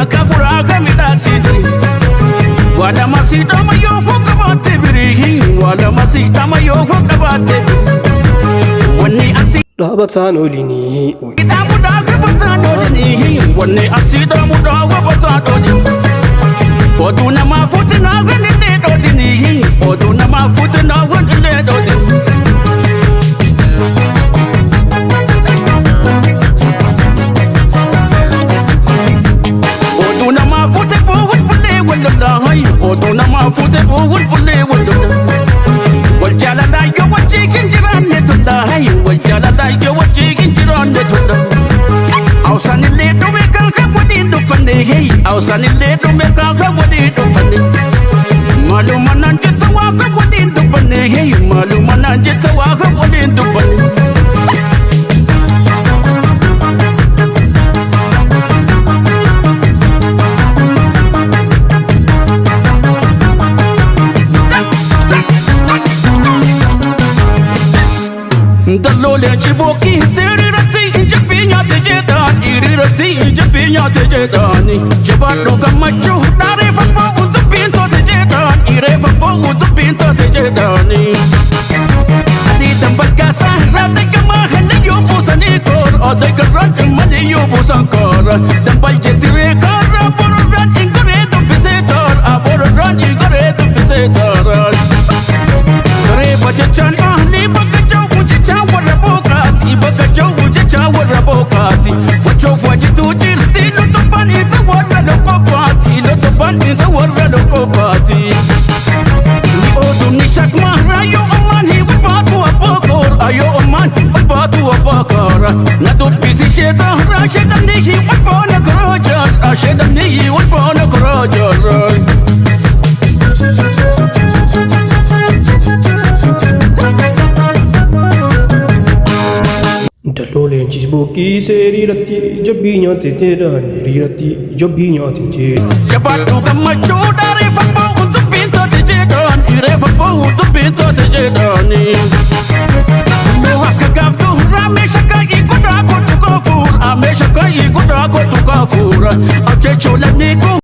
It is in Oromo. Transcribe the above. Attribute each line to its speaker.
Speaker 1: kafura kamidaksiti wala masita mayoko kabate birihi wala masita mayoko kabate wani asi
Speaker 2: dabatano lini
Speaker 1: itamu da kabatano lini wani asi da mu da kabatano lini oduna mafuti na gani do lini oduna mafuti na gani do lini oduna mafuti buhut bulle wala oduna mafuti buhut bulle wala wal jala da yo wachi kinjiran ne tunda hay wal jala da yo wachi kinjiran ne tunda awsani le do me kan ka wadi do fande hey awsani le do me kan ka wadi do fande maluma nan jetta wa ka wadi do fande hey maluma nan jetta wa ka wadi do fande Dalole chiboki serirati jabinya tejedan irirati jabinya tejedani jabado gamachu dare fapo uzupinto tejedan ire fapo uzupinto tejedani adi tambaka sahrate kama hande yo busani kor ode garan mali yo busan kor tambal jetire kar aboran ingore do visitor aboran ingore do visitor kare bachan ahli bakacho Rabokati, what of what you do, still not the bunny is a word of the party, not the bunny is a word of the party. The old Nishakma, are you a man? He was bought to a bokor, are you a man? But bought to a bokor, not to busy shed, I shed a knee, he was born a garage, I shed a knee, he was born a garage.
Speaker 2: Dalole chiboki serirati jabinya tejedan irirati jabinya teje
Speaker 1: jabatu gamachu dare fapo uzupinto tejedan ire fapo uzupinto tejedani no hakagaftu ramesha kai kuda ko tukafur amesha kai kuda ko tukafur ache chola niku